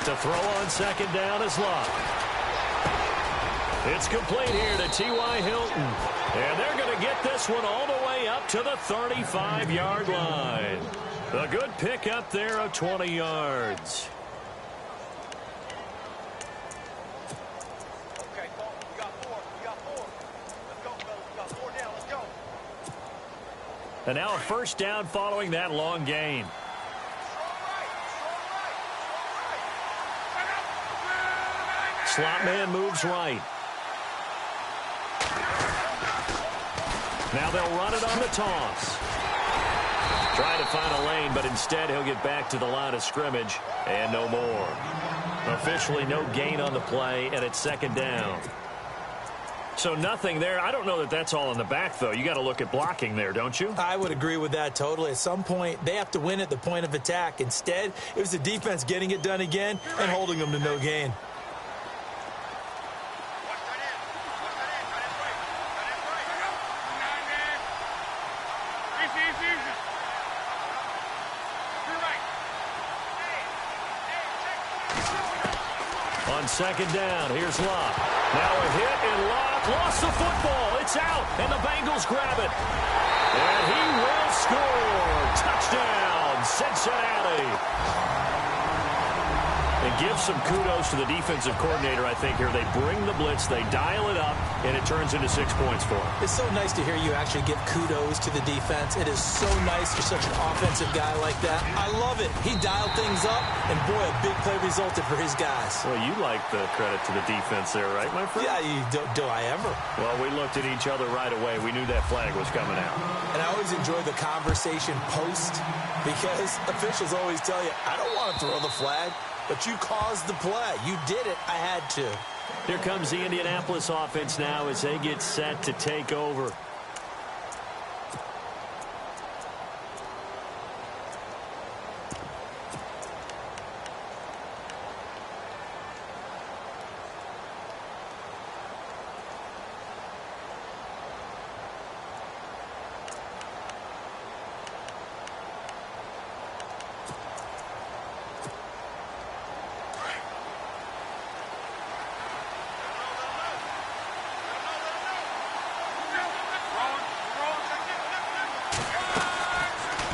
To throw on second down is Love. It's complete here to T.Y. Hilton. And they're going to get this one all the way up to the 35-yard line. A good pick up there of 20 yards. Okay, Paul, we got four. We got four. Let's go, fellas. We got four down. Let's go. And now a first down following that long gain. Slot man moves right. Now they'll run it on the toss. Trying to find a lane, but instead he'll get back to the line of scrimmage and no more. Officially no gain on the play, and it's second down. So nothing there. I don't know that that's all in the back, though. You got to look at blocking there, don't you? I would agree with that totally. At some point, they have to win at the point of attack. Instead, it was the defense getting it done again and holding them to no gain. On second down, here's Locke. Now a hit, and Locke lost the football. It's out, and the Bengals grab it. And he will score. Touchdown, Cincinnati. And give some kudos to the defensive coordinator, I think, here. They bring the blitz, they dial it up, and it turns into 6 points for them. It's so nice to hear you actually give kudos to the defense. It is so nice for such an offensive guy like that. I love it. He dialed things up, and boy, a big play resulted for his guys. Well, you like the credit to the defense there, right, my friend? Yeah, do I ever? Well, we looked at each other right away. We knew that flag was coming out. And I always enjoy the conversation post because officials always tell you, I don't want to throw the flag. But you caused the play. You did it. I had to. Here comes the Indianapolis offense now as they get set to take over.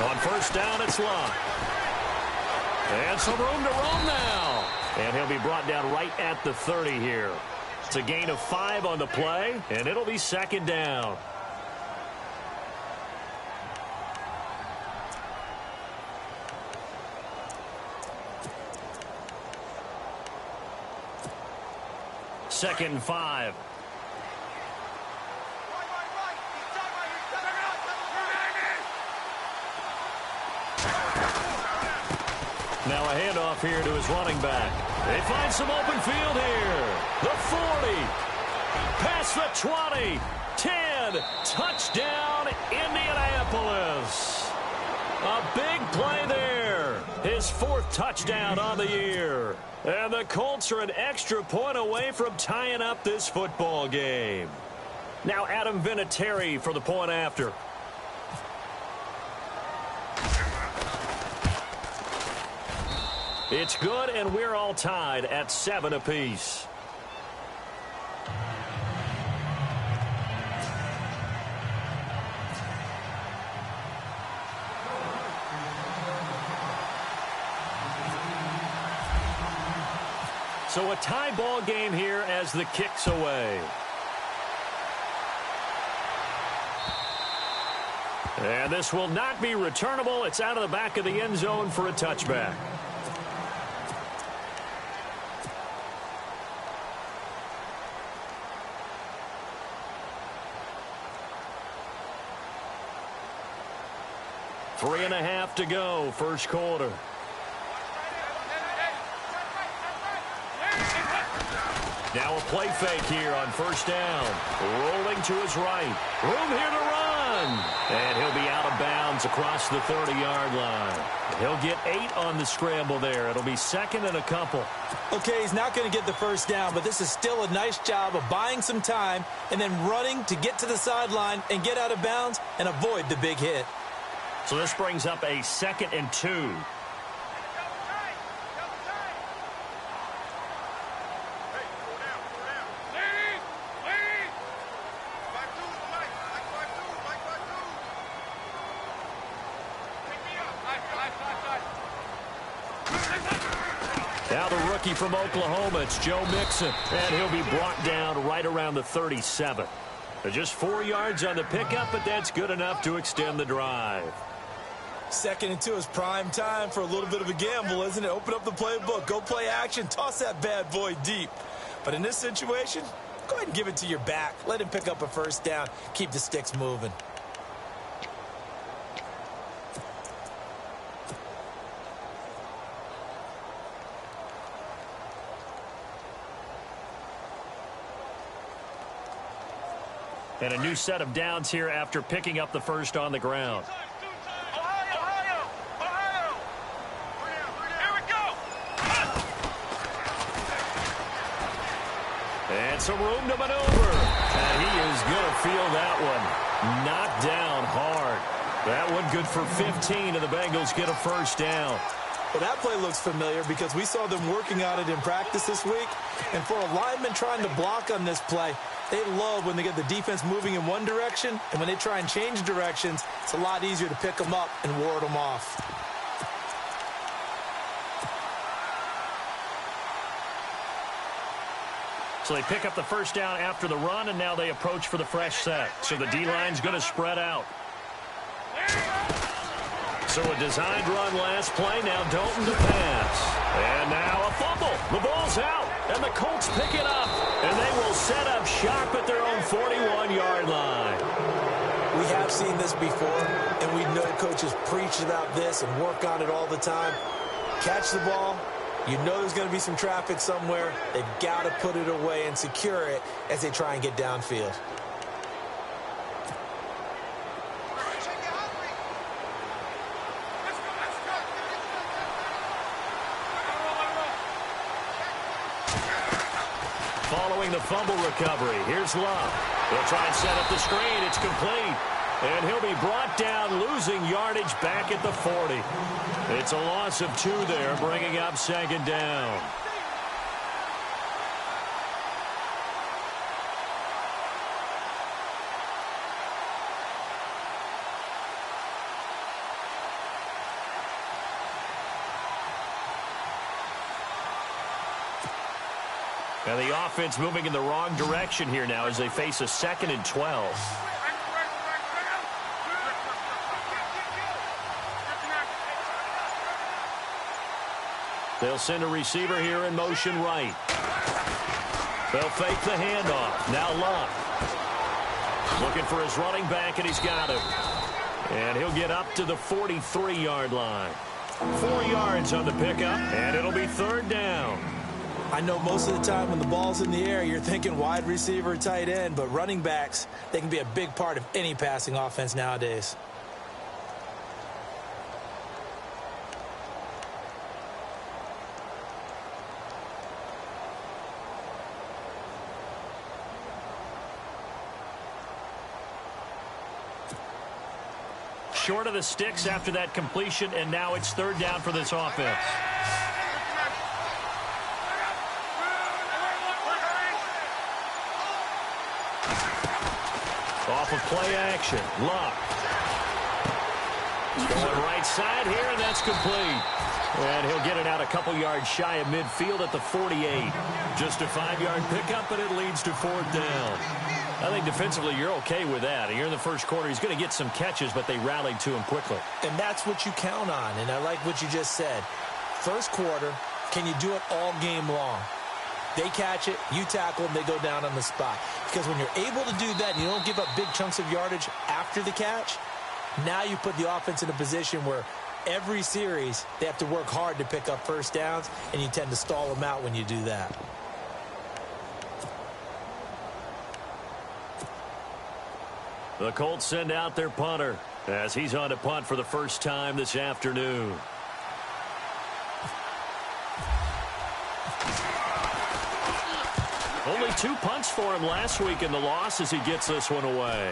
On first down, it's Locke. And some room to roam now. And he'll be brought down right at the 30 here. It's a gain of 5 on the play, and it'll be second down. Second and 5. Now a handoff here to his running back. They find some open field here. The 40. Past the 20. 10. Touchdown, Indianapolis. A big play there. His 4th touchdown on the year. And the Colts are an extra point away from tying up this football game. Now Adam Vinatieri for the point after. It's good, and we're all tied at 7 apiece. So a tie ball game here as the kick's away. And this will not be returnable. It's out of the back of the end zone for a touchback. Three and a half to go, first quarter. Now a play fake here on first down. Rolling to his right. Room here to run. And he'll be out of bounds across the 30-yard line. He'll get 8 on the scramble there. It'll be second and a couple. Okay, he's not going to get the first down, but this is still a nice job of buying some time and then running to get to the sideline and get out of bounds and avoid the big hit. So this brings up a 2nd and 2. rookie from Oklahoma. It's Joe Mixon, and he'll be brought down right around the 37. Just 4 yards on the pickup, but that's good enough to extend the drive. 2nd and 2 is prime time for a little bit of a gamble, isn't it? Open up the playbook, go play action, toss that bad boy deep. But in this situation, go ahead and give it to your back. Let him pick up a first down. Keep the sticks moving. And a new set of downs here after picking up the first on the ground. Ohio! Here we go! And some room to maneuver. And he is going to feel that one. Knocked down hard. That one good for 15, and the Bengals get a first down. Well, that play looks familiar because we saw them working on it in practice this week. And for a lineman trying to block on this play, they love when they get the defense moving in one direction, and when they try and change directions, it's a lot easier to pick them up and ward them off. So they pick up the first down after the run, and now they approach for the fresh set. So the D-line's going to spread out. So a designed run last play. Now Dalton to pass. And now a fumble. The ball's out. And the Colts pick it up. And they will set up shop at their own 41-yard line. We have seen this before, and we know coaches preach about this and work on it all the time. Catch the ball. You know there's going to be some traffic somewhere. They've got to put it away and secure it as they try and get downfield. Following the fumble recovery, here's Love. They'll try and set up the screen. It's complete. And he'll be brought down, losing yardage back at the 40. It's a loss of 2 there, bringing up 2nd down. And the offense moving in the wrong direction here now as they face a 2nd and 12. They'll send a receiver here in motion right. They'll fake the handoff. Now Love. Looking for his running back, and he's got him. And he'll get up to the 43-yard line. 4 yards on the pickup, and it'll be 3rd down. I know most of the time when the ball's in the air, you're thinking wide receiver, tight end, but running backs, they can be a big part of any passing offense nowadays. Short of the sticks after that completion, and now it's 3rd down for this offense. Off of play action. Love. Going right side here, and that's complete. And he'll get it out a couple yards shy of midfield at the 48. Just a 5-yard pickup, but it leads to 4th down. I think defensively you're okay with that. Here in the first quarter, he's going to get some catches, but they rallied to him quickly. And that's what you count on, and I like what you just said. First quarter, can you do it all game long? They catch it, you tackle them, they go down on the spot. Because when you're able to do that and you don't give up big chunks of yardage after the catch, now you put the offense in a position where every series they have to work hard to pick up first downs, and you tend to stall them out when you do that. The Colts send out their punter as he's on to punt for the first time this afternoon. Only 2 punts for him last week in the loss as he gets this one away.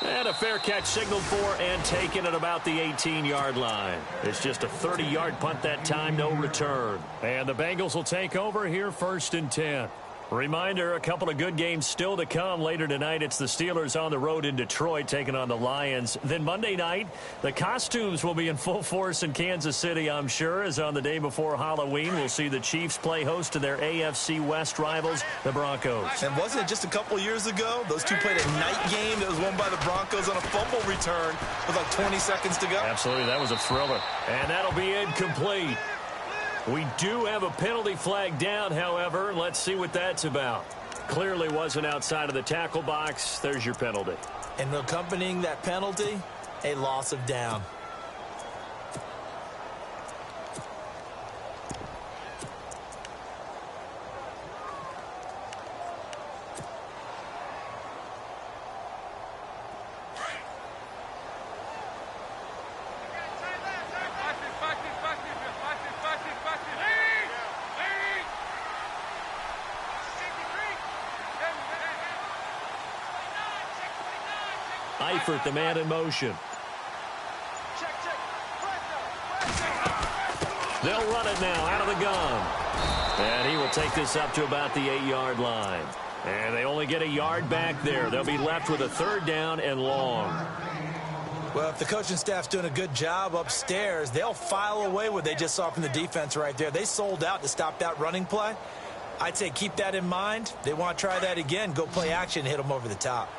And a fair catch signaled for and taken at about the 18-yard line. It's just a 30-yard punt that time, no return. And the Bengals will take over here 1st and 10. Reminder, a couple of good games still to come. Later tonight, it's the Steelers on the road in Detroit taking on the Lions. Then Monday night, the costumes will be in full force in Kansas City, I'm sure, as on the day before Halloween, we'll see the Chiefs play host to their AFC West rivals, the Broncos. And wasn't it just a couple years ago, those two played a night game that was won by the Broncos on a fumble return with like 20 seconds to go? Absolutely, that was a thriller. And that'll be incomplete. We do have a penalty flag down, however. Let's see what that's about. Clearly wasn't outside of the tackle box. There's your penalty. And accompanying that penalty, a loss of down. Eifert, the man in motion. They'll run it now out of the gun. And he will take this up to about the 8-yard line. And they only get a yard back there. They'll be left with a 3rd down and long. Well, if the coaching staff's doing a good job upstairs, they'll file away what they just saw from the defense right there. They sold out to stop that running play. I'd say keep that in mind. They want to try that again. Go play action, hit them over the top.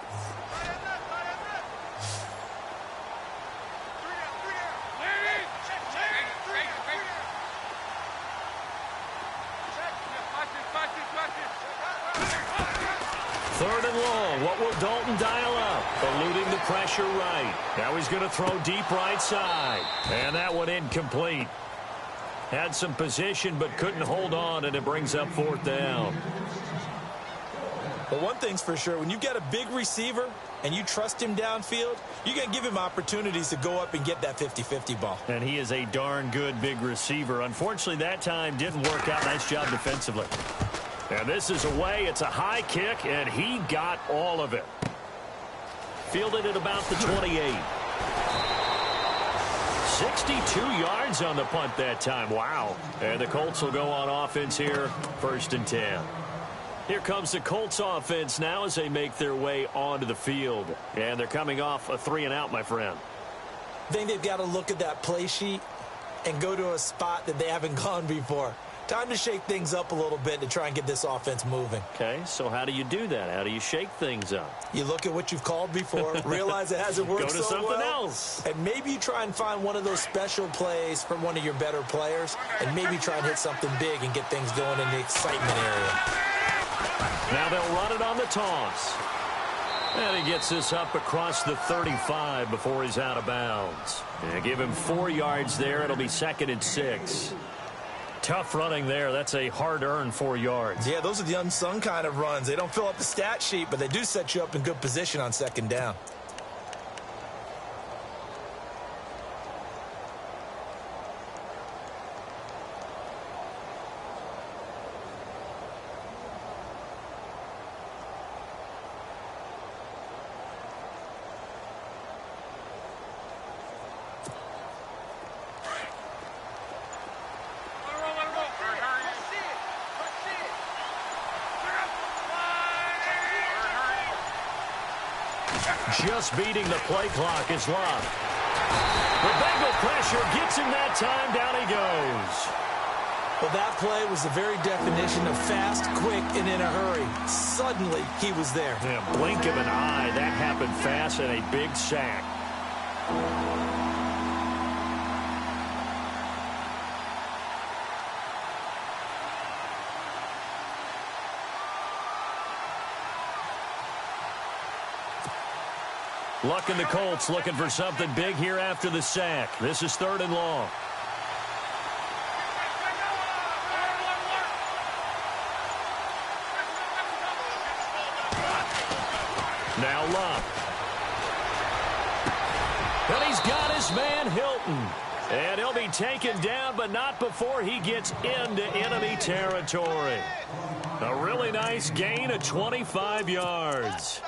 Third and long. What will Dalton dial up? Eluding the pressure right. Now he's going to throw deep right side. And that one incomplete. Had some position but couldn't hold on, and it brings up 4th down. But one thing's for sure, when you've got a big receiver and you trust him downfield, you're going to give him opportunities to go up and get that 50-50 ball. And he is a darn good big receiver. Unfortunately, that time didn't work out. Nice job defensively. And this is away. It's a high kick, and he got all of it. Fielded at about the 28. 62 yards on the punt that time. Wow. And the Colts will go on offense here, 1st and 10. Here comes the Colts offense now as they make their way onto the field. And they're coming off a 3-and-out, my friend. I think they've got to look at that play sheet and go to a spot that they haven't gone before. Time to shake things up a little bit to try and get this offense moving. Okay, so how do you do that? How do you shake things up? You look at what you've called before, realize it hasn't worked so well. Go to something else. And maybe you try and find one of those special plays from one of your better players, and maybe try and hit something big and get things going in the excitement area. Now they'll run it on the toss. And he gets this up across the 35 before he's out of bounds. And give him 4 yards there. It'll be 2nd and 6. Tough running there. That's a hard-earned 4 yards. Yeah, those are the unsung kind of runs. They don't fill up the stat sheet, but they do set you up in good position on 2nd down. Just beating the play clock is Love. The Bengal pressure gets him that time. Down he goes. Well, that play was the very definition of fast, quick, and in a hurry. Suddenly, he was there. Yeah, blink of an eye. That happened fast and a big sack. Luck in the Colts looking for something big here after the sack. This is 3rd and long. Now Luck. And he's got his man Hilton. And he'll be taken down, but not before he gets into enemy territory. A really nice gain of 25 yards.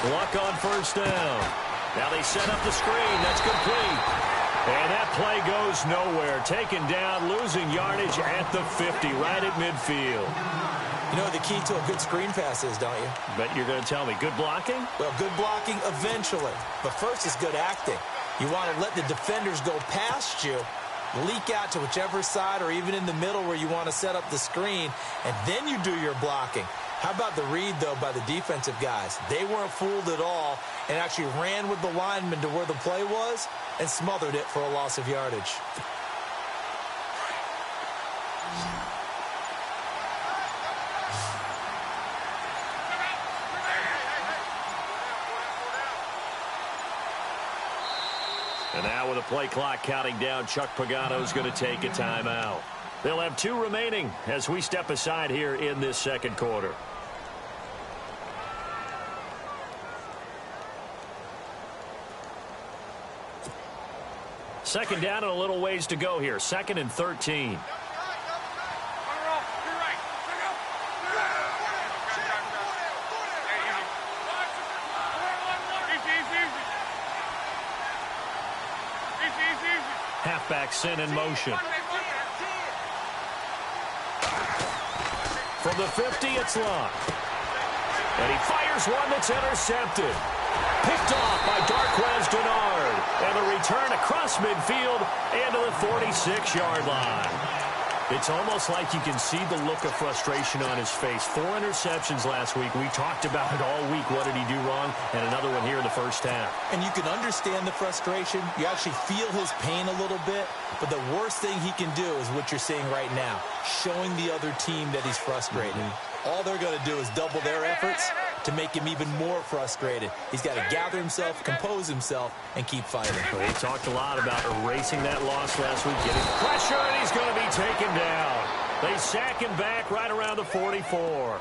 Luck on first down. Now they set up the screen. That's complete. And that play goes nowhere. Taken down, losing yardage at the 50, right at midfield. You know what the key to a good screen pass is, don't you? Bet you're going to tell me. Good blocking? Well, good blocking eventually. But first is good acting. You want to let the defenders go past you, leak out to whichever side or even in the middle where you want to set up the screen, and then you do your blocking. How about the read, though, by the defensive guys? They weren't fooled at all and actually ran with the lineman to where the play was and smothered it for a loss of yardage. And now with the play clock counting down, Chuck Pagano's going to take a timeout. They'll have 2 remaining as we step aside here in this second quarter. Second down and a little ways to go here. 2nd and 13. Halfback sent in motion. From the 50, it's locked. And he fires one that's intercepted. Picked off by Darquez Denard. And the return across midfield and to the 46-yard line. It's almost like you can see the look of frustration on his face. 4 interceptions last week. We talked about it all week. What did he do wrong? And another one here in the first half. And you can understand the frustration. You actually feel his pain a little bit. But the worst thing he can do is what you're seeing right now, showing the other team that he's frustrated. All they're going to do is double their efforts to make him even more frustrated. He's got to gather himself, compose himself, and keep fighting. Well, he talked a lot about erasing that loss last week, getting pressure, and he's going to be taken down. They sack him back right around the 44.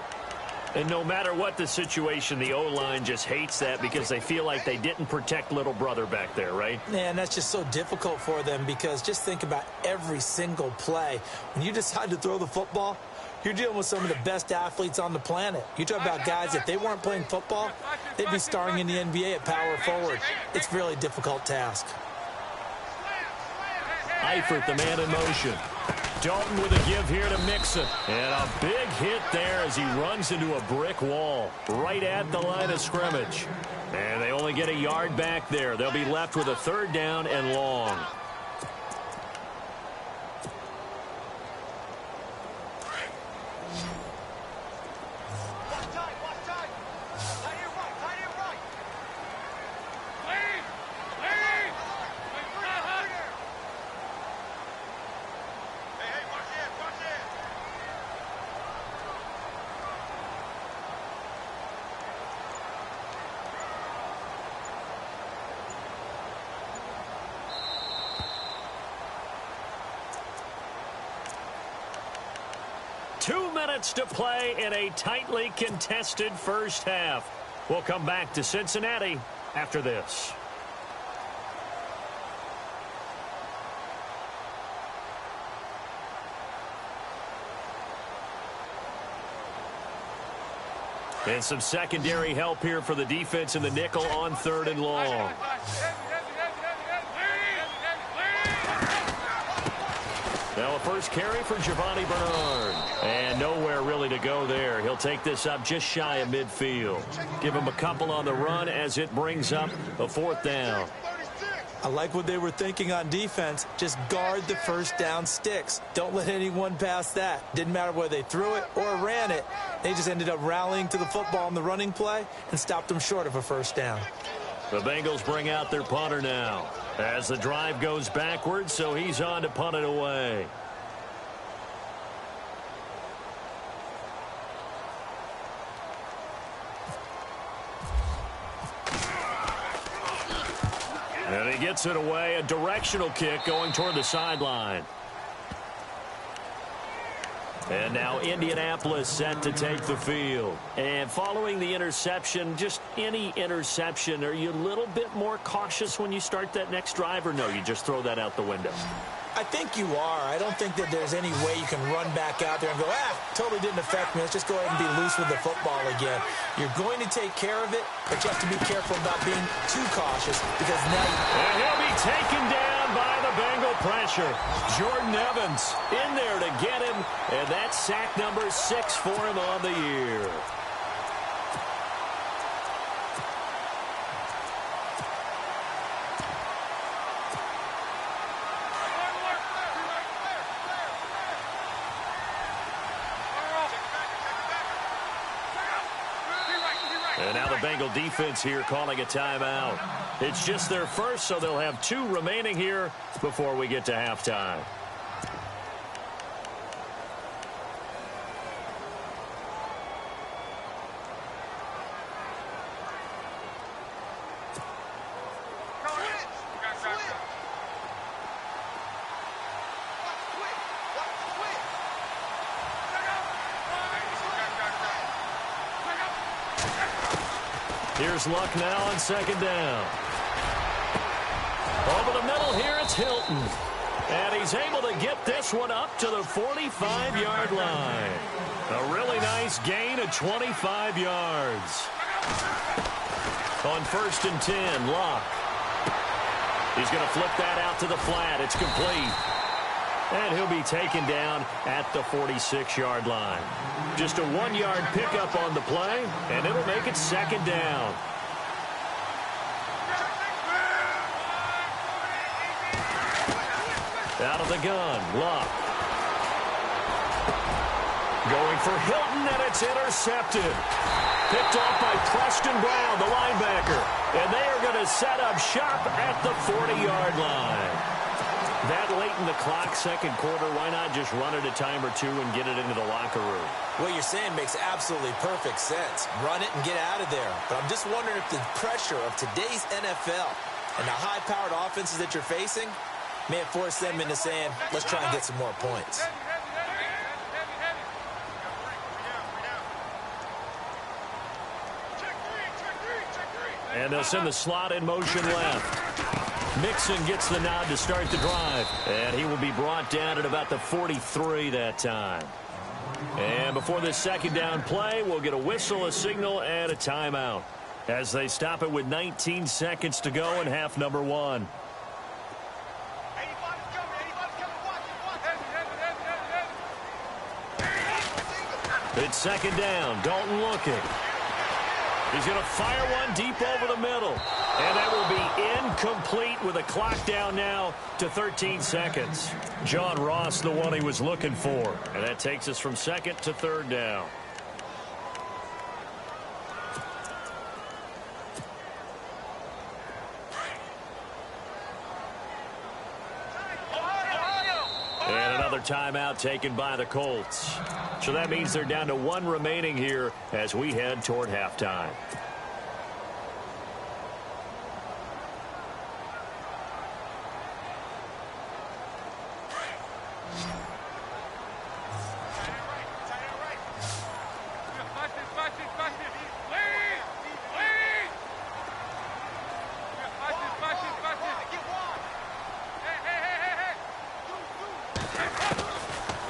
And no matter what the situation, the O-line just hates that because they feel like they didn't protect little brother back there, right? Man, that's just so difficult for them because just think about every single play. When you decide to throw the football, you're dealing with some of the best athletes on the planet. You talk about guys, if they weren't playing football, they'd be starring in the NBA at power forward. It's a really difficult task. Eifert, the man in motion. Dalton with a give here to Mixon. And a big hit there as he runs into a brick wall right at the line of scrimmage. And they only get a yard back there. They'll be left with a 3rd down and long. To play in a tightly contested first half. We'll come back to Cincinnati after this. And some secondary help here for the defense in the nickel on 3rd and long. Now a first carry for Giovanni Bernard. And nowhere really to go there. He'll take this up just shy of midfield. Give him a couple on the run as it brings up a 4th down. I like what they were thinking on defense. Just guard the first down sticks. Don't let anyone pass that. Didn't matter whether they threw it or ran it. They just ended up rallying to the football on the running play and stopped them short of a first down. The Bengals bring out their punter now as the drive goes backwards, so he's on to punt it away. And he gets it away, a directional kick going toward the sideline. And now Indianapolis set to take the field. And following the interception, just any interception, are you a little bit more cautious when you start that next drive, or no, you just throw that out the window? I think you are. I don't think that there's any way you can run back out there and go, totally didn't affect me. Let's just go ahead and be loose with the football again. You're going to take care of it, but you have to be careful about being too cautious because now and he'll be taken down by the Bengal pressure. Jordan Evans in there to get him, and that's sack number 6 for him on the year. And now the Bengal defense here calling a timeout. It's just their first, so they'll have 2 remaining here before we get to halftime. Here's Luck now on 2nd down. Over the middle here, it's Hilton. And he's able to get this one up to the 45-yard line. A really nice gain of 25 yards. On 1st and 10, Luck. He's going to flip that out to the flat. It's complete. And he'll be taken down at the 46-yard line. Just a 1-yard pickup on the play, and it'll make it 2nd down. Out of the gun, Luck. Going for Hilton, and it's intercepted. Picked off by Preston Brown, the linebacker. And they are going to set up shop at the 40-yard line. That late in the clock, 2nd quarter, why not just run it a time or 2 and get it into the locker room? What you're saying makes absolutely perfect sense. Run it and get out of there. But I'm just wondering if the pressure of today's NFL and the high-powered offenses that you're facing may have forced them into saying, let's try and get some more points. And they'll send the slot in motion left. Mixon gets the nod to start the drive, and he will be brought down at about the 43 that time. And before this 2nd down play, we'll get a whistle, a signal, and a timeout as they stop it with 19 seconds to go in half number 1. It's 2nd down. Dalton looking. He's going to fire one deep over the middle. And that will be incomplete with a clock down now to 13 seconds. John Ross, the one he was looking for. And that takes us from 2nd to 3rd down. And another timeout taken by the Colts. So that means they're down to 1 remaining here as we head toward halftime.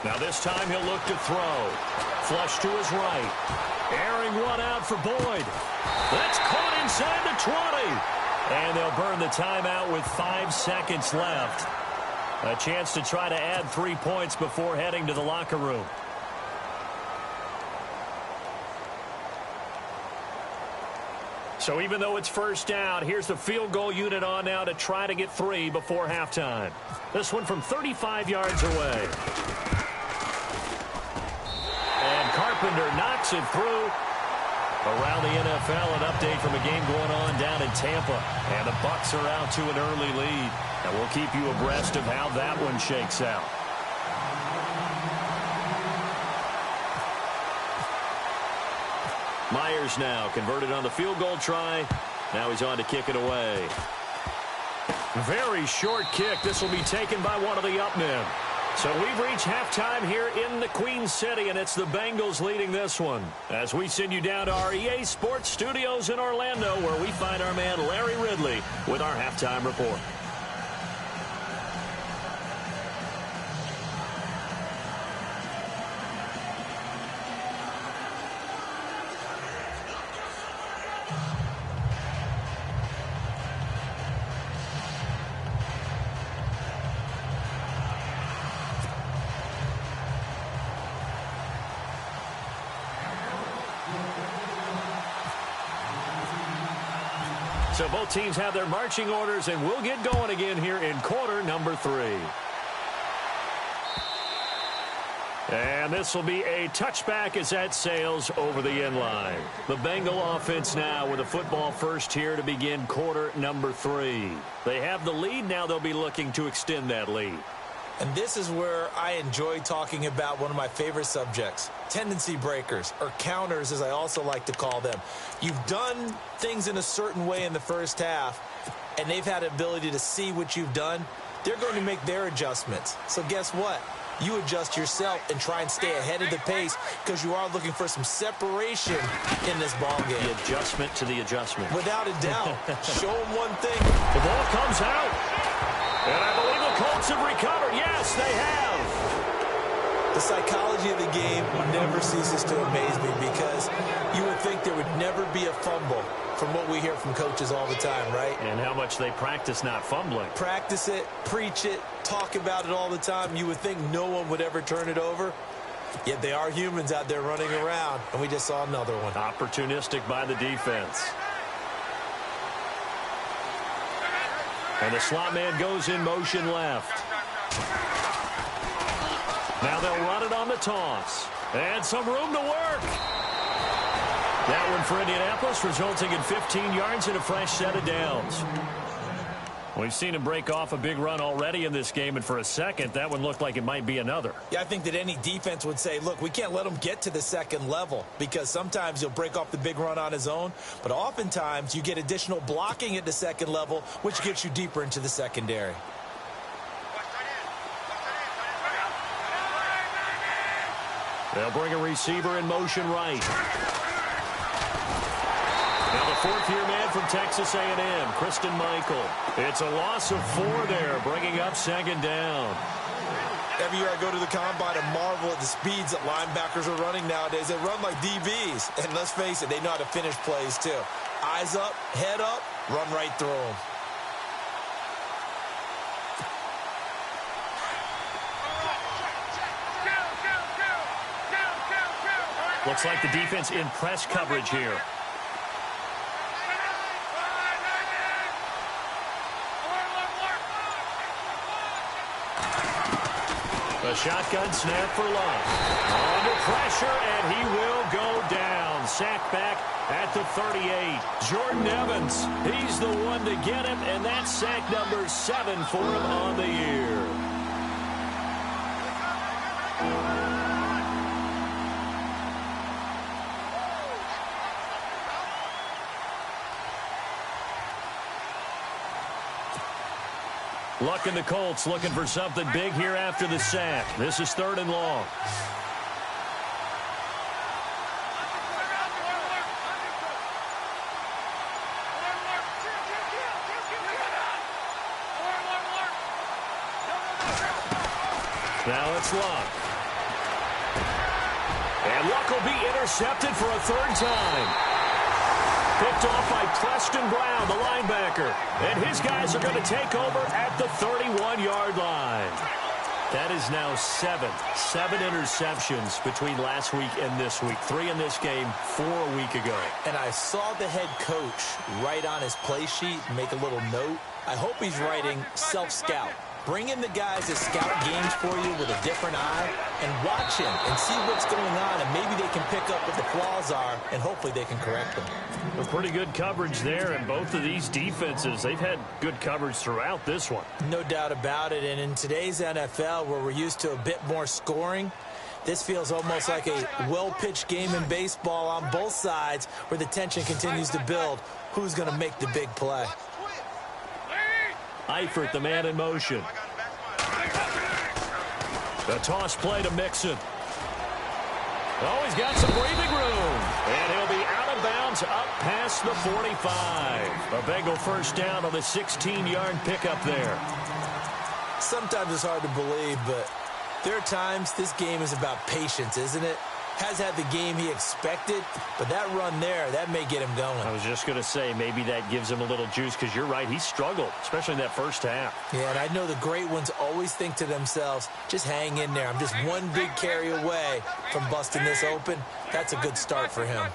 Now this time he'll look to throw. Flush to his right. Airing one out for Boyd. That's caught inside the 20. And they'll burn the timeout with 5 seconds left. A chance to try to add 3 points before heading to the locker room. So even though it's 1st down, here's the field goal unit on now to try to get 3 before halftime. This one from 35 yards away. And Carpenter knocks it through. Around the NFL, an update from a game going on down in Tampa. And the Bucs are out to an early lead. And we'll keep you abreast of how that one shakes out. Myers now converted on the field goal try. Now he's on to kick it away. Very short kick. This will be taken by one of the up men. So we've reached halftime here in the Queen City, and it's the Bengals leading this one. As we send you down to our EA Sports Studios in Orlando, where we find our man Larry Ridley with our halftime report. So both teams have their marching orders, and we'll get going again here in quarter number 3. And this will be a touchback as that sails over the end line. The Bengal offense now with a football first here to begin quarter number 3. They have the lead. Now they'll be looking to extend that lead. And this is where I enjoy talking about one of my favorite subjects, tendency breakers, or counters as I also like to call them. You've done things in a certain way in the first half, and they've had the ability to see what you've done. They're going to make their adjustments. So guess what? You adjust yourself and try and stay ahead of the pace because you are looking for some separation in this ball game. The adjustment to the adjustment. Without a doubt. Show them one thing. The ball comes out. And I believe the Colts have recovered. Yes, they have. The psychology of the game never ceases to amaze me because you would think there would never be a fumble from what we hear from coaches all the time, right? And how much they practice not fumbling. Practice it, preach it, talk about it all the time. You would think no one would ever turn it over. Yet they are humans out there running around, and we just saw another one. Opportunistic by the defense. And the slot man goes in motion left. Now they'll run it on the toss. And some room to work. That one for Indianapolis, resulting in 15 yards and a fresh set of downs. We've seen him break off a big run already in this game, and for a second, that one looked like it might be another. Yeah, I think that any defense would say, look, we can't let him get to the second level because sometimes he'll break off the big run on his own, but oftentimes you get additional blocking at the second level, which gets you deeper into the secondary. They'll bring a receiver in motion right. Now the fourth-year man from Texas A&M, Christian Michael. It's a loss of 4 there, bringing up second down. Every year I go to the combine and marvel at the speeds that linebackers are running nowadays. They run like DBs, and let's face it, they know how to finish plays too. Eyes up, head up, run right through them. Looks like the defense in press coverage here. A shotgun snap for Love. Under pressure, and he will go down. Sacked back at the 38. Jordan Evans, he's the one to get him, and that's sack number 7 for him on the year. Luck in the Colts looking for something big here after the sack. This is 3rd and long. Now it's Luck. And Luck will be intercepted for a 3rd time. Picked off by Preston Brown, the linebacker. And his guys are going to take over at the 31-yard line. That is now 7 interceptions between last week and this week. 3 in this game, 4 a week ago. And I saw the head coach write on his play sheet, make a little note. I hope he's writing self-scout. Bring in the guys that scout games for you with a different eye and watch him and see what's going on, and maybe they can pick up what the flaws are, and hopefully they can correct them. Well, pretty good coverage there, and both of these defenses, they've had good coverage throughout this one. No doubt about it, and in today's NFL, where we're used to a bit more scoring, this feels almost like a well-pitched game in baseball on both sides where the tension continues to build. Who's going to make the big play? Eifert, the man in motion. The toss play to Mixon. Oh, he's got some breathing room. And he'll be out of bounds up past the 45. A Bengal first down on the 16-yard pickup there. Sometimes it's hard to believe, but there are times this game is about patience, isn't it? Has had the game he expected, but that run there, that may get him going. I was just going to say, maybe that gives him a little juice, because you're right, he struggled, especially in that first half. Yeah, and I know the great ones always think to themselves, just hang in there. I'm just one big carry away from busting this open. That's a good start for him.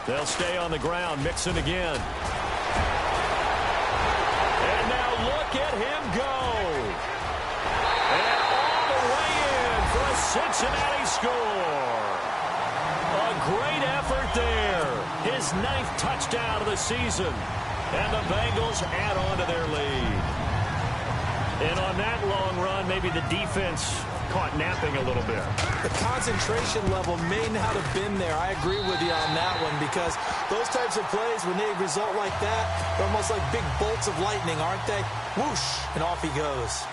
They'll stay on the ground. Mixon again. And now look at him go. And all the way in for a Cincinnati score. A great effort there. His 9th touchdown of the season. And the Bengals add on to their lead. And on that long run, maybe the defense caught napping a little bit. The concentration level may not have been there. I agree with you on that one, because those types of plays, when they result like that, they're almost like big bolts of lightning, aren't they? Whoosh, and off he goes.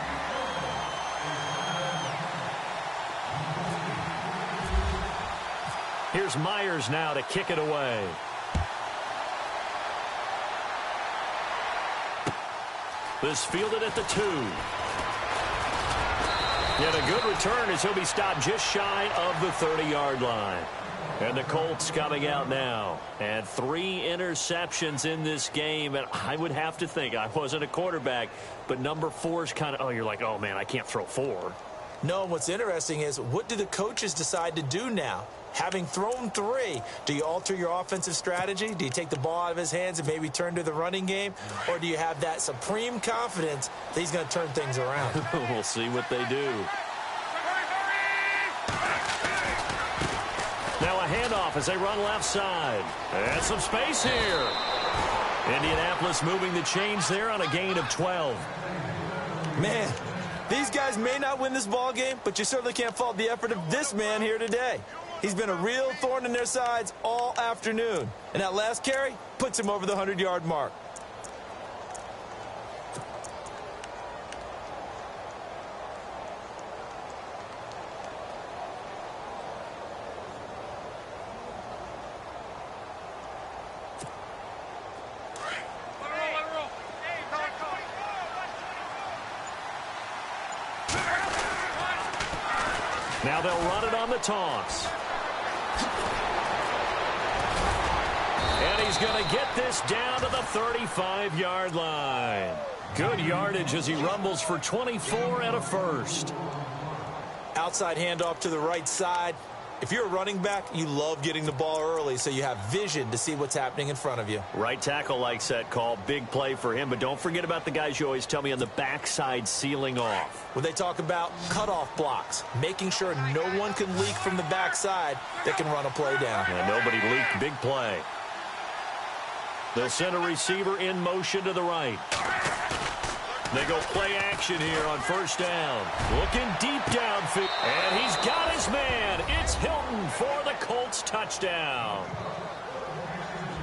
Here's Myers now to kick it away. This fielded at the 2. Yet a good return as he'll be stopped just shy of the 30-yard line. And the Colts coming out now. And 3 interceptions in this game. And I would have to think, I wasn't a quarterback, but number 4 is kind of, you're like, oh, man, I can't throw 4. No, what's interesting is, what do the coaches decide to do now? Having thrown 3, do you alter your offensive strategy? Do you take the ball out of his hands and maybe turn to the running game? Or do you have that supreme confidence that he's going to turn things around? We'll see what they do. Now a handoff as they run left side. And some space here. Indianapolis moving the chains there on a gain of 12. Man, these guys may not win this ball game, but you certainly can't fault the effort of this man here today. He's been a real thorn in their sides all afternoon. And that last carry puts him over the 100-yard mark. Now they'll run it on the toss. And he's going to get this down to the 35-yard line. Good yardage as he rumbles for 24 and a first. Outside handoff to the right side. If you're a running back, you love getting the ball early so you have vision to see what's happening in front of you. Right tackle likes that call. Big play for him. But don't forget about the guys you always tell me on the backside sealing off. When they talk about cutoff blocks, making sure no one can leak from the backside that can run a play down. And nobody leaked. Big play. They'll send a receiver in motion to the right. They go play action here on first down. Looking deep downfield. And he's got his man. It's Hilton for the Colts touchdown.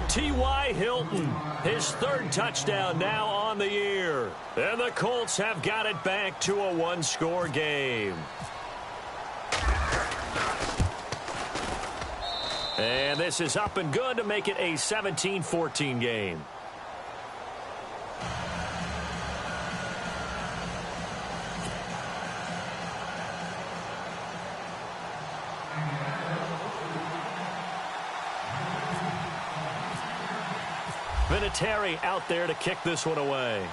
T.Y. Hilton, his 3rd touchdown now on the year. And the Colts have got it back to a 1-score game. And this is up and good to make it a 17-14 game. Vinatieri out there to kick this one away.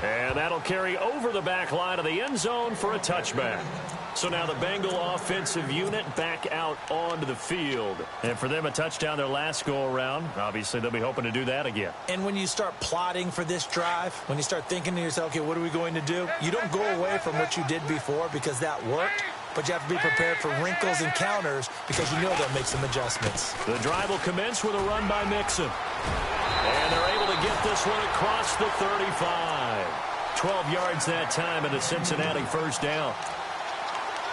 And that'll carry over the back line of the end zone for a touchback. So now the Bengal offensive unit back out onto the field. And for them, a touchdown their last go-around. Obviously, they'll be hoping to do that again. And when you start plotting for this drive, when you start thinking to yourself, okay, what are we going to do? You don't go away from what you did before because that worked. But you have to be prepared for wrinkles and counters because you know they'll make some adjustments. The drive will commence with a run by Mixon. And they're able to get this one across the 35. 12 yards that time and a Cincinnati first down.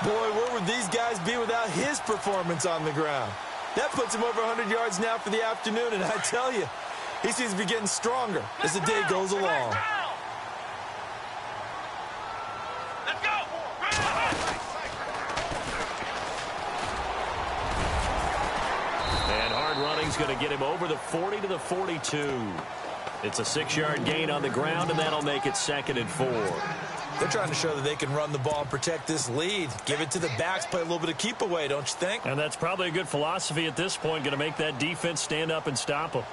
Boy, where would these guys be without his performance on the ground? That puts him over 100 yards now for the afternoon, and I tell you, he seems to be getting stronger as the day goes along. Let's go! And hard running's going to get him over the 40 to the 42. It's a 6-yard gain on the ground, and that'll make it 2nd and 4. They're trying to show that they can run the ball and protect this lead. Give it to the backs, play a little bit of keep away, don't you think? And that's probably a good philosophy at this point, going to make that defense stand up and stop them.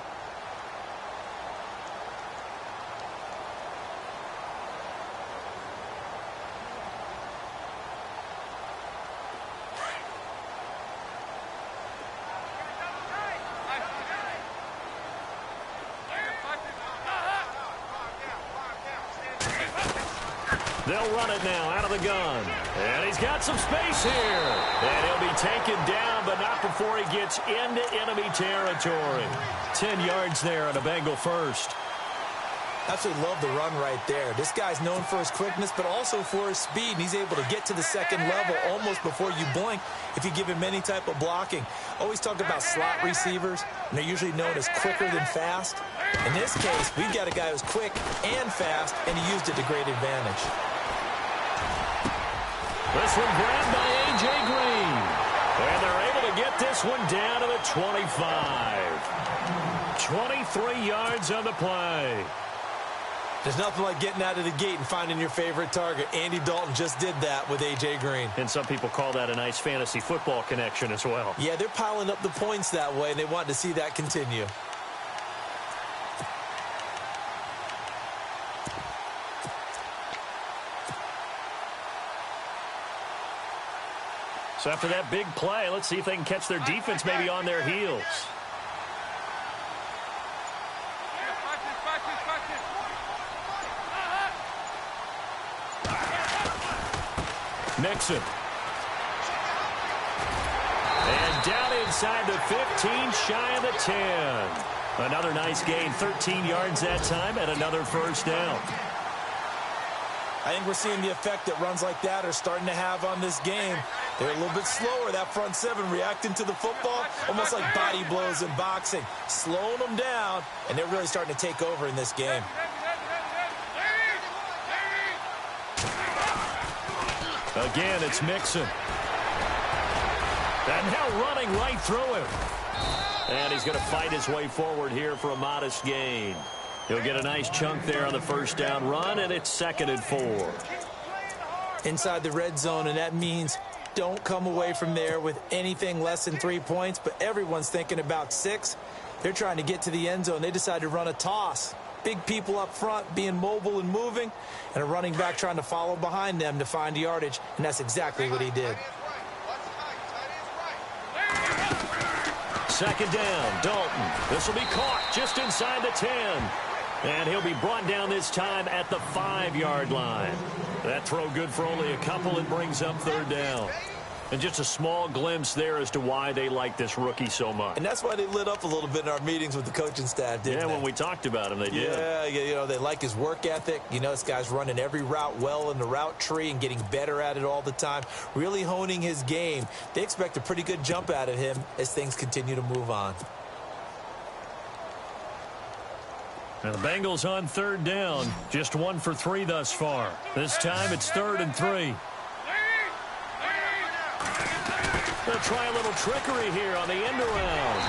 They'll run it now out of the gun. And he's got some space here. And he'll be taken down, but not before he gets into enemy territory. 10 yards there on a Bengal first. Absolutely love the run right there. This guy's known for his quickness, but also for his speed. And he's able to get to the second level almost before you blink if you give him any type of blocking. Always talk about slot receivers, and they're usually known as quicker than fast. In this case, we've got a guy who's quick and fast, and he used it to great advantage. This one grabbed by A.J. Green. And they're able to get this one down to the 25. 23 yards on the play. There's nothing like getting out of the gate and finding your favorite target. Andy Dalton just did that with A.J. Green. And some people call that a nice fantasy football connection as well. Yeah, they're piling up the points that way, and they want to see that continue. So after that big play, let's see if they can catch their defense maybe on their heels. Mixon. And down inside the 15, shy of the 10. Another nice gain, 13 yards that time, and another first down. I think we're seeing the effect that runs like that are starting to have on this game. They're a little bit slower, that front seven, reacting to the football, almost like body blows in boxing, slowing them down, and they're really starting to take over in this game. Again, it's Mixon. And now running right through him. And he's going to fight his way forward here for a modest gain. He'll get a nice chunk there on the first down run, and it's 2nd and 4. Inside the red zone, and that means don't come away from there with anything less than 3 points, but everyone's thinking about 6. They're trying to get to the end zone. They decide to run a toss. Big people up front being mobile and moving, and a running back trying to follow behind them to find yardage, and that's exactly what he did. 2nd down, Dalton. This will be caught just inside the 10. And he'll be brought down this time at the 5-yard line. That throw good for only a couple. It brings up 3rd down. And just a small glimpse there as to why they like this rookie so much. And that's why they lit up a little bit in our meetings with the coaching staff, didn't they? Yeah, when we talked about him, they did. Yeah, you know, they like his work ethic. You know, this guy's running every route well in the route tree and getting better at it all the time, really honing his game. They expect a pretty good jump out of him as things continue to move on. And the Bengals on 3rd down, just 1 for 3 thus far. This time it's 3rd and 3. They'll try a little trickery here on the end around.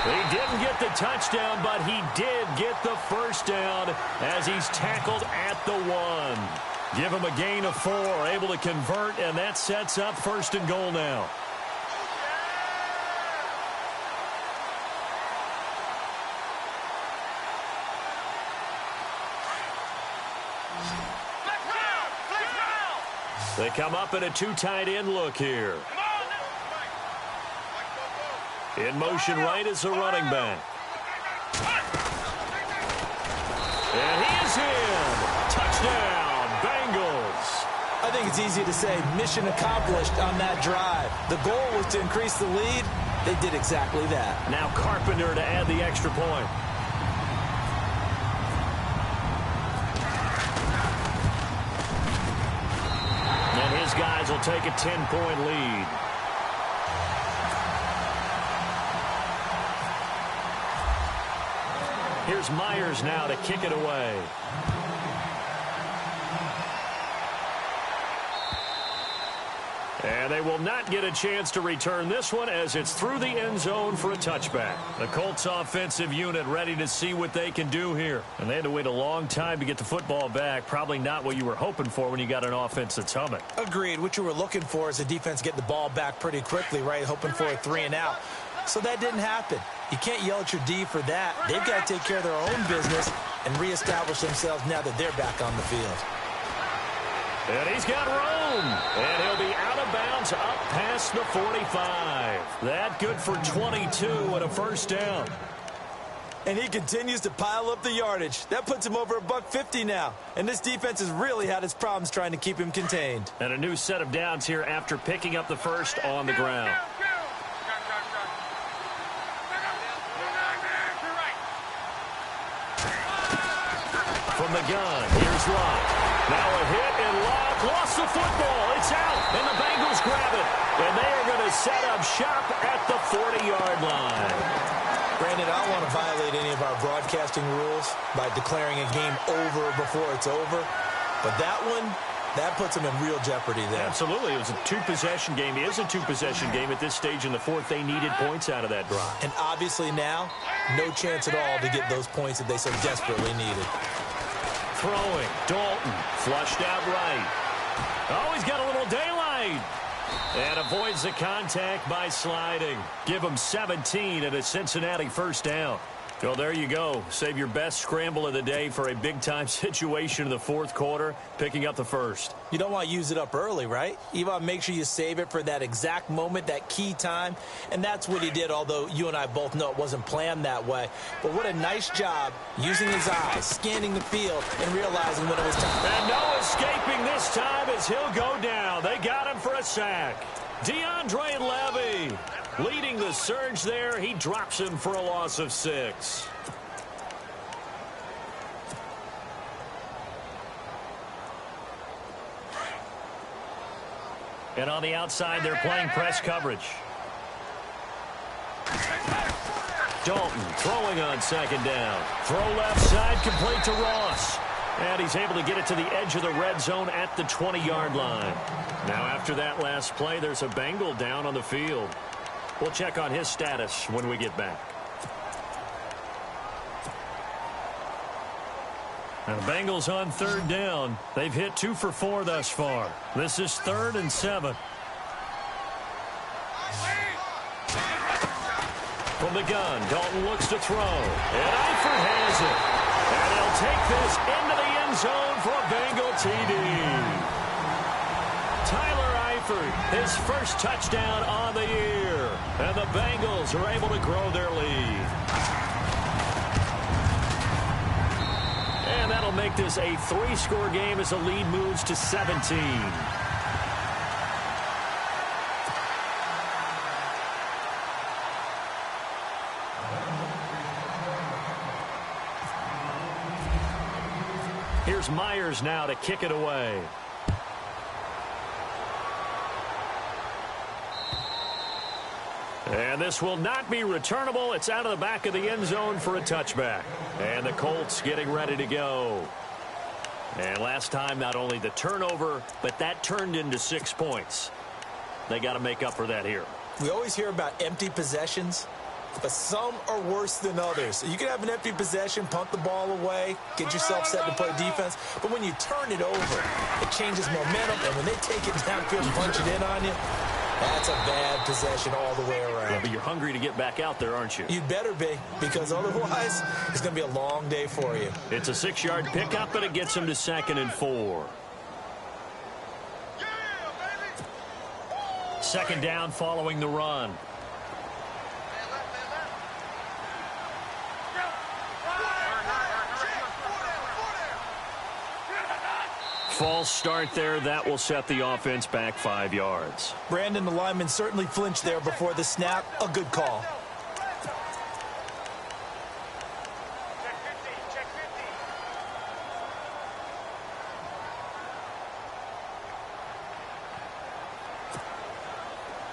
He didn't get the touchdown, but he did get the first down as he's tackled at the 1. Give him a gain of 4, able to convert, and that sets up 1st and goal now. They come up in a 2 tight end look here. In motion right is the running back. And he is in. Touchdown, Bengals. I think it's easy to say mission accomplished on that drive. The goal was to increase the lead. They did exactly that. Now Carpenter to add the extra point. And his guys will take a 10-point lead. Here's Myers now to kick it away. And they will not get a chance to return this one as it's through the end zone for a touchback. The Colts offensive unit ready to see what they can do here. And they had to wait a long time to get the football back. Probably not what you were hoping for when you got an offense that's humming. Agreed. What you were looking for is the defense getting the ball back pretty quickly, right? Hoping for a 3 and out. So that didn't happen. You can't yell at your D for that. They've got to take care of their own business and reestablish themselves now that they're back on the field. And he's got room. And he'll be out of bounds up past the 45. That good for 22 and a first down. And he continues to pile up the yardage. That puts him over $150 now. And this defense has really had its problems trying to keep him contained. And a new set of downs here after picking up the first on the ground. From the gun, here's Locke. Now a hit, and Locke lost the football. It's out, and the Bengals grab it. And they are going to set up shop at the 40-yard line. Brandon, I don't want to violate any of our broadcasting rules by declaring a game over before it's over. But that one, that puts them in real jeopardy there. Absolutely. It was a two-possession game. It is a two-possession game at this stage in the fourth. They needed points out of that drive. And obviously now, no chance at all to get those points that they so desperately needed. Throwing, Dalton, flushed out right. Oh, he's got a little daylight. And avoids the contact by sliding. Give him 17 and a Cincinnati first down. Well, there you go. Save your best scramble of the day for a big-time situation in the fourth quarter, picking up the first. You don't want to use it up early, right? You want to make sure you save it for that exact moment, that key time. And that's what he did, although you and I both know it wasn't planned that way. But what a nice job using his eyes, scanning the field, and realizing when it was time. And no escaping this time as he'll go down. They got him for a sack. DeAndre Levy leading the surge there. He drops him for a loss of 6. And on the outside, they're playing press coverage. Dalton throwing on second down. Throw left side, complete to Ross. And he's able to get it to the edge of the red zone at the 20-yard line. Now, after that last play, there's a Bengal down on the field. We'll check on his status when we get back. And the Bengals on third down. They've hit 2 for 4 thus far. This is 3rd and 7. From the gun, Dalton looks to throw. And Eifert has it. And he'll take this into the end zone for a Bengal TD. Tyler Eifert, his first touchdown on the year. And the Bengals are able to grow their lead. And that'll make this a 3-score game as the lead moves to 17. Here's Myers now to kick it away. And this will not be returnable. It's out of the back of the end zone for a touchback. And the Colts getting ready to go. And last time, not only the turnover, but that turned into 6 points. They got to make up for that here. We always hear about empty possessions, but some are worse than others. You can have an empty possession, punt the ball away, get yourself set to play defense, but when you turn it over, it changes momentum, and when they take it downfield and punch it in on you, that's a bad possession all the way around. Yeah, but you're hungry to get back out there, aren't you? You'd better be, because otherwise, it's going to be a long day for you. It's a 6-yard pickup, and it gets him to 2nd and 4. Second down following the run. False start there. That will set the offense back 5 yards. Brandon, the lineman certainly flinched there before the snap. A good call.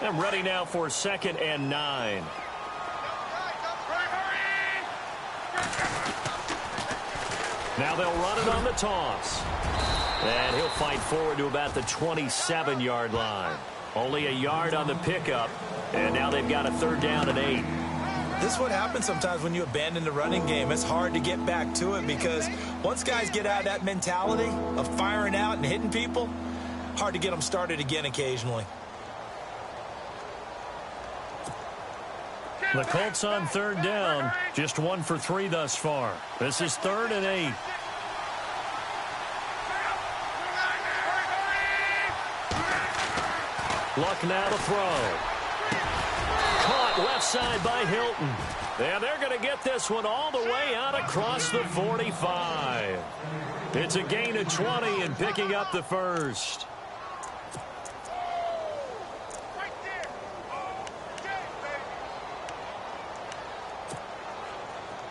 I'm ready now for 2nd and 9. Now they'll run it on the toss. And he'll fight forward to about the 27-yard line. Only a yard on the pickup. And now they've got a 3rd down and 8. This is what happens sometimes when you abandon the running game. It's hard to get back to it because once guys get out of that mentality of firing out and hitting people, hard to get them started again occasionally. The Colts on 3rd down. Just 1 for 3 thus far. This is 3rd and 8. Luck now to throw. Caught left side by Hilton. And they're going to get this one all the way out across the 45. It's a gain of 20 and picking up the first.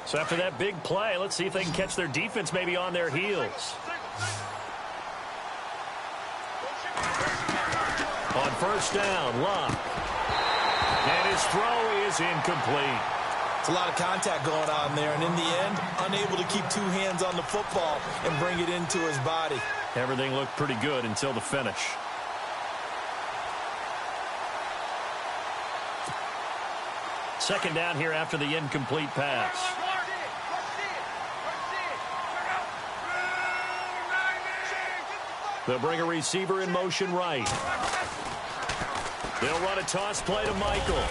So after that big play, let's see if they can catch their defense maybe on their heels. On first down, Luck. And his throw is incomplete. It's a lot of contact going on there, and in the end, unable to keep two hands on the football and bring it into his body. Everything looked pretty good until the finish. Second down here after the incomplete pass. They'll bring a receiver in motion right. They'll run a toss play to Michael.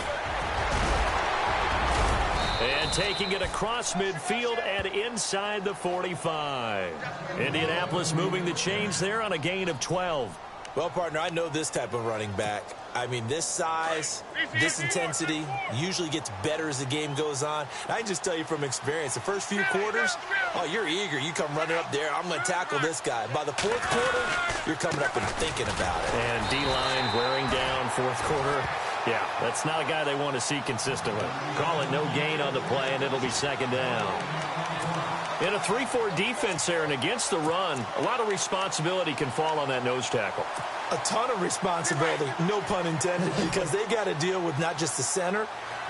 And taking it across midfield and inside the 45. Indianapolis moving the chains there on a gain of 12. Well, partner, I know this type of running back. I mean, this size, this intensity usually gets better as the game goes on. I can just tell you from experience, the first few quarters, oh, you're eager. You come running up there, I'm going to tackle this guy. By the fourth quarter, you're coming up and thinking about it. And D-line wearing down fourth quarter. Yeah, that's not a guy they want to see consistently. Call it no gain on the play, and it'll be second down. In a 3-4 defense there and against the run, a lot of responsibility can fall on that nose tackle. A ton of responsibility, no pun intended, because they got to deal with not just the center,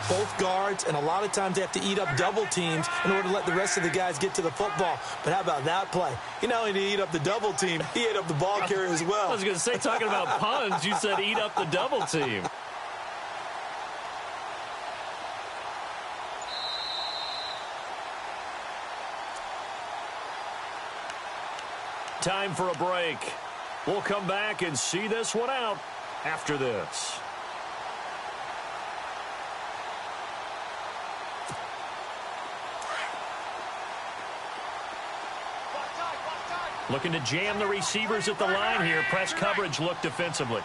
both guards, and a lot of times they have to eat up double teams in order to let the rest of the guys get to the football. But how about that play? He not only did he eat up the double team, he ate up the ball carrier as well. I was going to say, talking about puns, you said eat up the double team. Time for a break. We'll come back and see this one out after this. Looking to jam the receivers at the line here. Press coverage look defensively.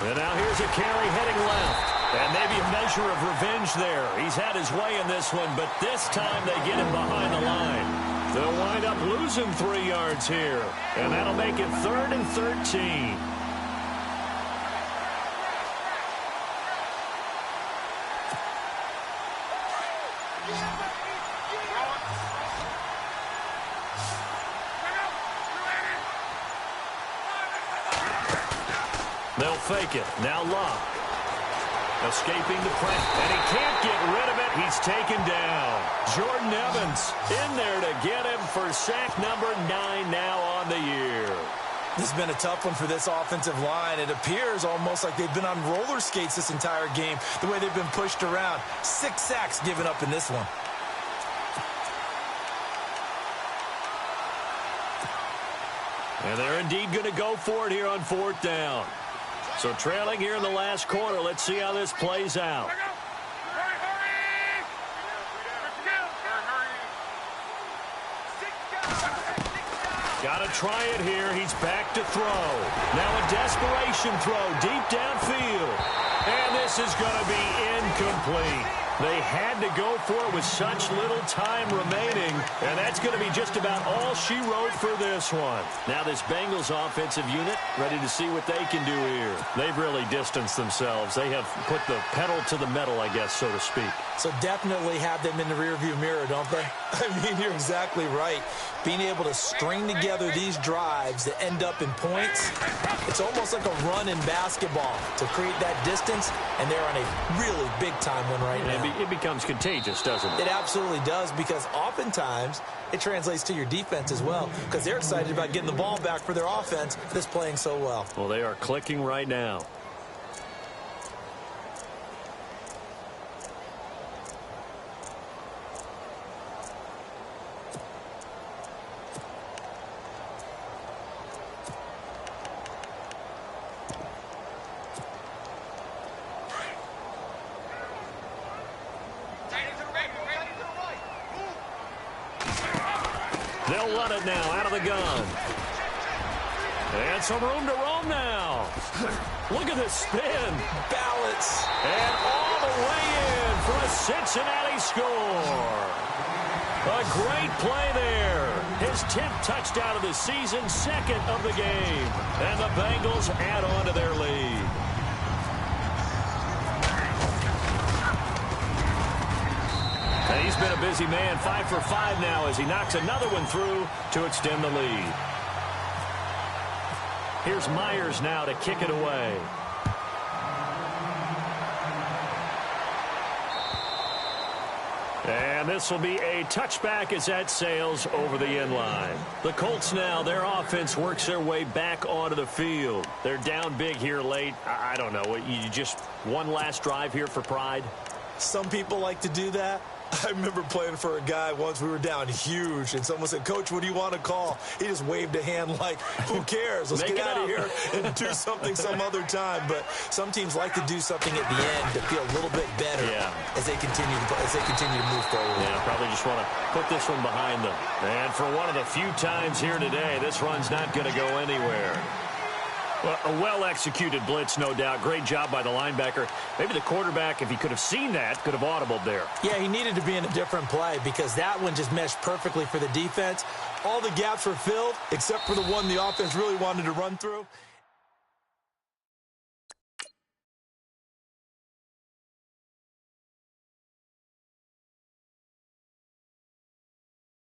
And now here's a carry heading left. And maybe a measure of revenge there. He's had his way in this one, but this time they get him behind the line. They'll wind up losing 3 yards here. And that'll make it 3rd and 13. They'll fake it. Now Luck. Escaping the press, and he can't get rid of it. He's taken down. Jordan Evans in there to get him for sack number 9 now on the year. This has been a tough one for this offensive line. It appears almost like they've been on roller skates this entire game, the way they've been pushed around. 6 sacks given up in this one. And they're indeed going to go for it here on 4th down. So trailing here in the last quarter. Let's see how this plays out. Got to try it here. He's back to throw. Now a desperation throw deep downfield. And this is going to be incomplete. They had to go for it with such little time remaining, and that's going to be just about all she wrote for this one. Now this Bengals offensive unit ready to see what they can do here. They've really distanced themselves. They have put the pedal to the metal, I guess, so to speak. So definitely have them in the rearview mirror, don't they? I mean, you're exactly right. Being able to string together these drives that end up in points, it's almost like a run in basketball to create that distance, and they're on a really big-time one right now. It becomes contagious, doesn't it? It absolutely does, because oftentimes it translates to your defense as well, because they're excited about getting the ball back for their offense that's playing so well. Well, they are clicking right now. They'll run it now out of the gun. And some room to roam now. Look at this spin. Balance. And all the way in for a Cincinnati score. A great play there. His 10th touchdown of the season, 2nd of the game. And the Bengals add on to their lead. And he's been a busy man, 5 for 5 now as he knocks another one through to extend the lead. Here's Myers now to kick it away. And this will be a touchback as that sails over the end line. The Colts now, their offense works their way back onto the field. They're down big here late. I don't know. You just one last drive here for pride? Some people like to do that. I remember playing for a guy once. We were down huge, and someone said, "Coach, what do you want to call?" He just waved a hand like, who cares? Let's get out of here and do something some other time. But some teams like to do something at the end to feel a little bit better as they continue to move forward. Yeah, probably just want to put this one behind them. And for one of the few times here today, this run's not going to go anywhere. Well, a well-executed blitz, no doubt. Great job by the linebacker. Maybe the quarterback, if he could have seen that, could have audibled there. Yeah, he needed to be in a different play because that one just meshed perfectly for the defense. All the gaps were filled except for the one the offense really wanted to run through.